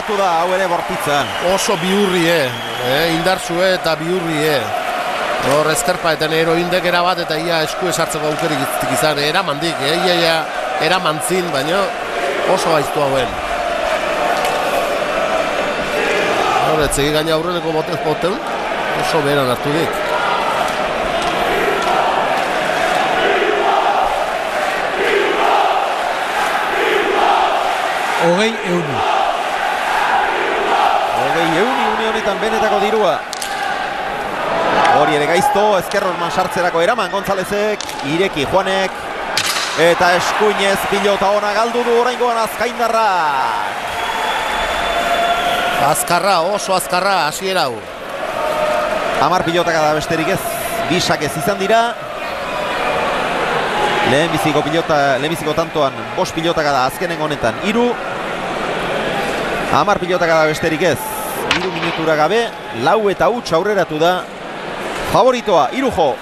geratu da hau ere bortitzan. Oso bihurrie, indartsue eta bihurrie. Hor ezkerpa eta nero indekera bat eta ia esku esartzeko aukerik izan, eramandik, ia eramantzin, baina oso gaiztu hauen. Hor, etzegi gaina aurreneko boten, oso beran hartu dik. Hogei euni une honetan benetako dirua. Hori ere gaizto, ezkerrorman sartzerako eraman Gonzalezek, ireki Juanek, eta eskuinez pilota ona galdu du oraingoan Azkaindarra. Azkarra, oso azkarra, hasiera hau. 10 pilotaka da besterik ez, bisak ez izan dira. Lehenbiziko tantoan 5 pilotaka da azkenen honetan 3. 10 pilotaka da besterik ez, 3 minutura gabe, 4 eta huts aurreratu da favoritoa, Irujo.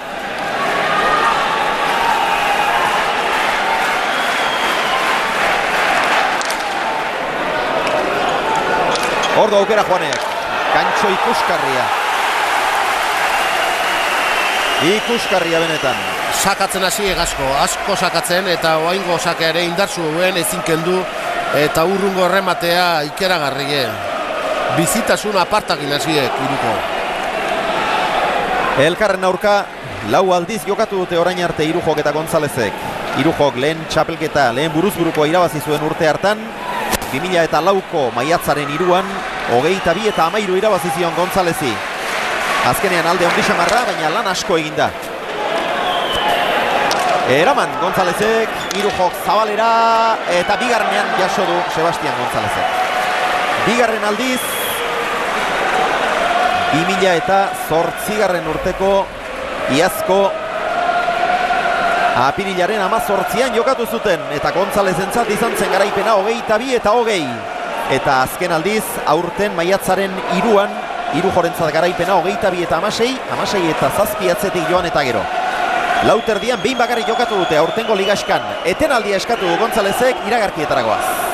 Ordo aukera Juanek, kantxo ikuskarria benetan. Sakatzen hasi asko sakatzen, eta oaingo sakeare indartsu duen ezin kendu, eta urrungo errematea ikeragarrie. Bizitasun apartakin hasiek Iruko. Elkarren aurka 4 aldiz jokatu dute orain arte Irujok eta Gonzalezek. Irujok lehen txapelketa, lehen buruzburuko irabazi zuen urte hartan, 2004ko maiatzaren 3an, 22 eta 13 irabazi zion Gonzalezi. Azkenean alde ondi xamarra, baina lan asko eginda. Eraman Gonzalezek, Irujok zabalera, eta bigarrenean jaso du Sebastian Gonzalezek. Bigarren aldiz, 2008 urteko iazko apirilaren 18an jokatu zuten, eta Gonzalezentzat izan zen garaipena 22 eta 20. Eta azken aldiz, aurten maiatzaren 3an, Irujorentzat garaipena 22 eta 16 eta 7 atzetik joan eta gero. Lauterdian behin bakarrik jokatu dute aurtengo ligaskan. Etenaldia eskatu du Gonzalezek iragarkietaragoaz.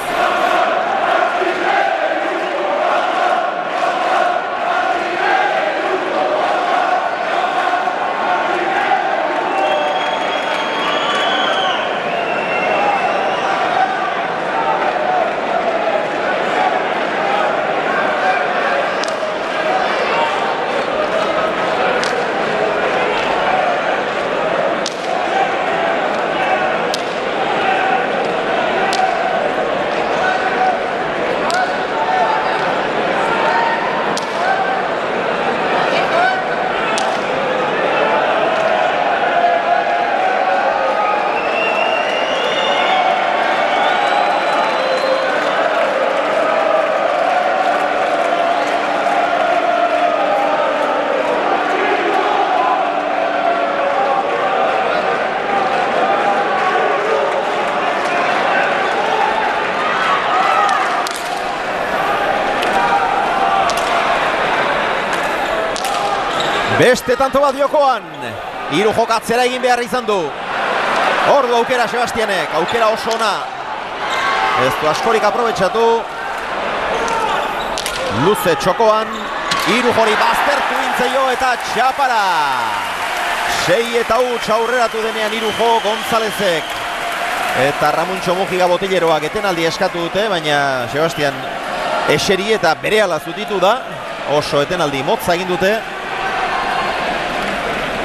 Beste tanto bat jokoan, Irujok atzera egin behar izan du. Ordu aukera Sebastianek, aukera oso ona. Ez du askorik aprobetxatu. Luze txokoan, Irujori baztertu intzeio eta txapara. 6 eta huts aurreratu denean Irujo Gonzalezek. Eta Ramuntxo Mujiga botileroak etenaldi eskatu dute, baina Sebastian eseri eta berehala zutitu da. Oso etenaldi motza egin dute.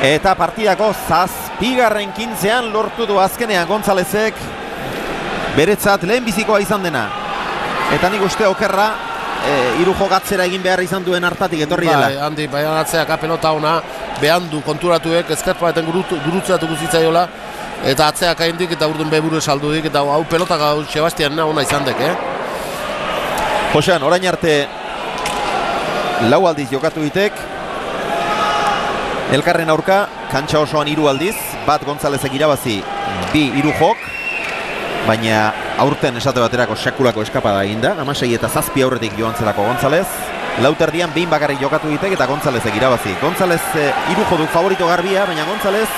Eta partidako 7. lortu du azkenean Gonzalezek beretzat lehenbizikoa izan dena. Eta nik uste okerra Irujo gatzera egin behar izan duen hartatik etorri dela. Bai, handi, baina atzeaka pelota ona behandu konturatuek ezkerpa eten gurutzatu guzitzaiola, eta atzeaka indik eta urdun beburu saldudik, eta hau pelotak hau Sebastian ona izan dek, Josean, orain arte 4 aldiz jokatu ditek. Elkarren aurka, kantxa osoan 3 aldiz, bat Gonzalezek irabazi, 2 Irujok, baina aurten esate baterako sekulako eskapada eginda, 16 eta 7 aurretik joan zelako Gonzalez. Lauterdian behin bakarrik jokatu ditek eta Gonzalezek irabazi. Gonzalez Irujo du favorito garbia, baina Gonzalez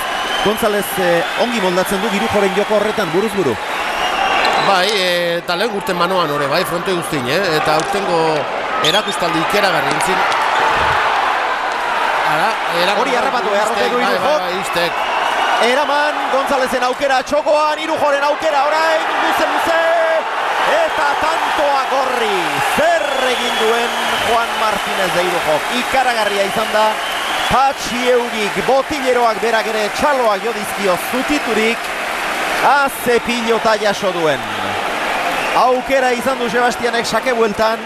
ongi moldatzen du Irujoren joko horretan buruz buru. Bai, eta lehen urten manoan hori, bai, fronte guztin, eta urtengo erakustaldi ikeragarri entzin. Hori harrapatu Iztek. Eraman Gonzalezen aukera txokoan, Irujoren aukera orain, luze, eta tantoa gorri. Zer egin duen Juan Martínez de Irujok. Ikaragarria izan da, Patxi Eurik botilleroak berak ere txaloak jodizkio zutiturik, haze pilota jaso duen. Aukera izan du Sebastianek sake bueltan,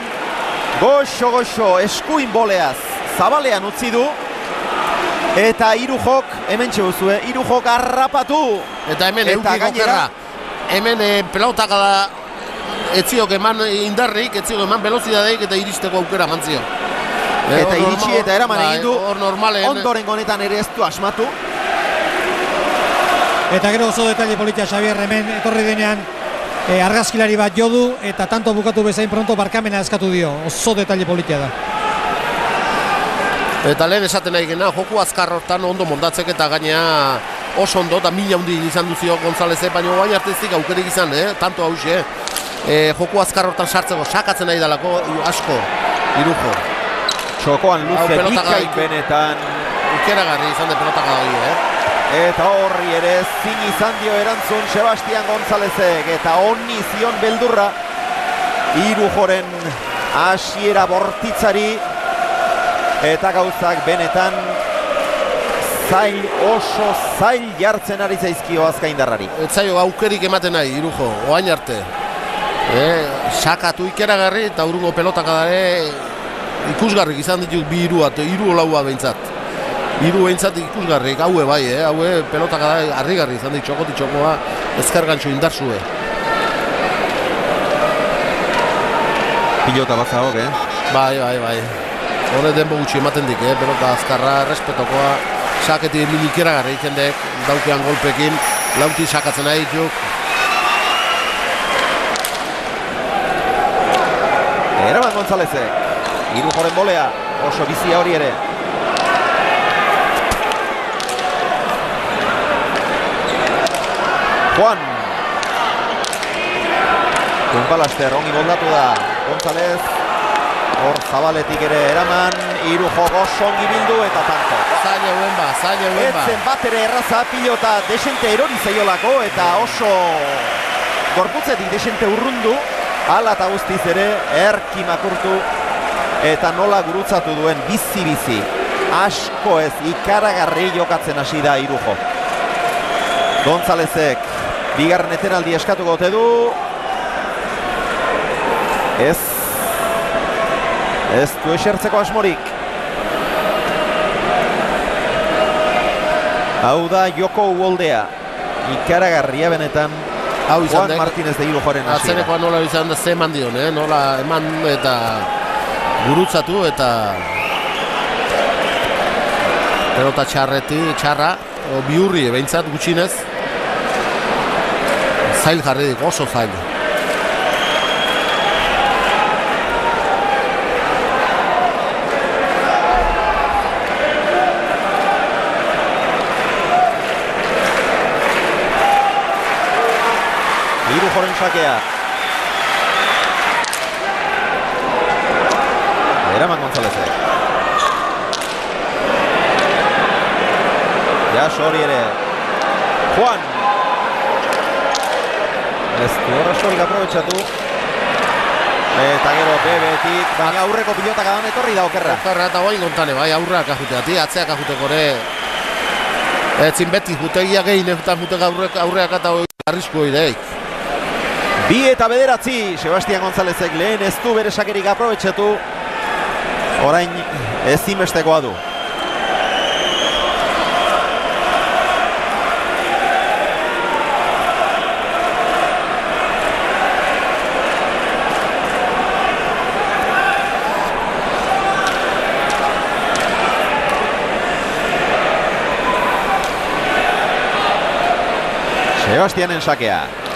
goxo, eskuin boleaz, zabalean utzi du, eta Irujok, hemen txeguzue, Irujok harrapatu. Eta hemen eukik okerra, hemen pelotak da, etziok eman indarrik, etziok eman velozidadeik eta iristeko aukera mantzio. Eta iritsi eta eraman egin du, ondoren honetan ere ez du asmatu. Eta gero oso detalle politia Xabier hemen etorri denean argazkilari bat jodu eta tanto bukatu bezain pronto barkamena eskatu dio. Oso detalle politia da. Eta lehen esaten nahi gena, joku azkar hortan ondo mondatzek eta gainea oso ondo eta mila hundi izan duzio Gonzalezek, baina baina arteztik aukerik izan, tanto hause. Joku azkar hortan sartzeko, sakatzen nahi dalako asko, Irujo. Txokoan luze bikain benetan. Ikeragarri izan de pelotaka hori, Eta horri ere zin izan dio erantzun Sebastian Gonzalezek eta honi zion beldurra Irujoren hasiera bortitzari eta gauzak benetan oso zail jartzen ari zaizkio azkaindarrari. Ez zaio aukerik ematen nahi Irujo, oain arte. Sakatu ikeragarri eta urungo pelotaka dare ikusgarrik izan dituk bi hiru laua behintzat. Hiru behintzat ikusgarrik, haue bai, haue pelotaka da harrigarri izan dit txokoa ezkargantxo indarzue. Pilota bat zahok, Bai. Hore denbo gutxi ematen dik, pelota azkarra, respetokoa, saketi ikeragarri ikendek, daukean golpekin, lauti sakatzen nahi dituk. Eraman Gonzalezek, Irujoren bolea, oso bizia hori ere. Juan Kunpalaster ongi moldatu da Gonzalez, hor zabaletik ere eraman, Irujok oso ongi bildu eta tanto. Zaila huen ba. Etzen bat ere erraza, pilota desente erori zaiolako eta oso gorputzetik desente urrundu, hala eta guztiz ere erki makurtu eta nola gurutzatu duen bizi. Asko ez ikaragarri jokatzen hasi da Irujo. Gonzalezek bigarren etenaldi eskatuko ote du. Ez du esertzeko asmorik. Hau da joko uoldea. Ikaragarria benetan Juan Martínez de Irujoren hasiera. Atzenekoa nola izan da ze eman dion, nola eman eta gurutzatu eta pelota txarra, bihurri behintzat gutxinez. Zail jarri dik, oso zail. Irujoren sakea. Eraman Gonzalezek. Jaso hori ere. Juan. Ez du horreskorik aprobetxatu. Eta gero bebetik, baina aurreko pilotak adan etorri da okerra. Okerra eta guain gontane, bai aurreak ajuteati, atzeak ajuteko ere. Etzin beti jutegia gehin eta aurreak eta arrisku ideik. 2-9, Sebastian Gonzalezek lehen ez du bere sakerik aprobetxatu. Orain ezinbestekoa du. Sebastianen sakea.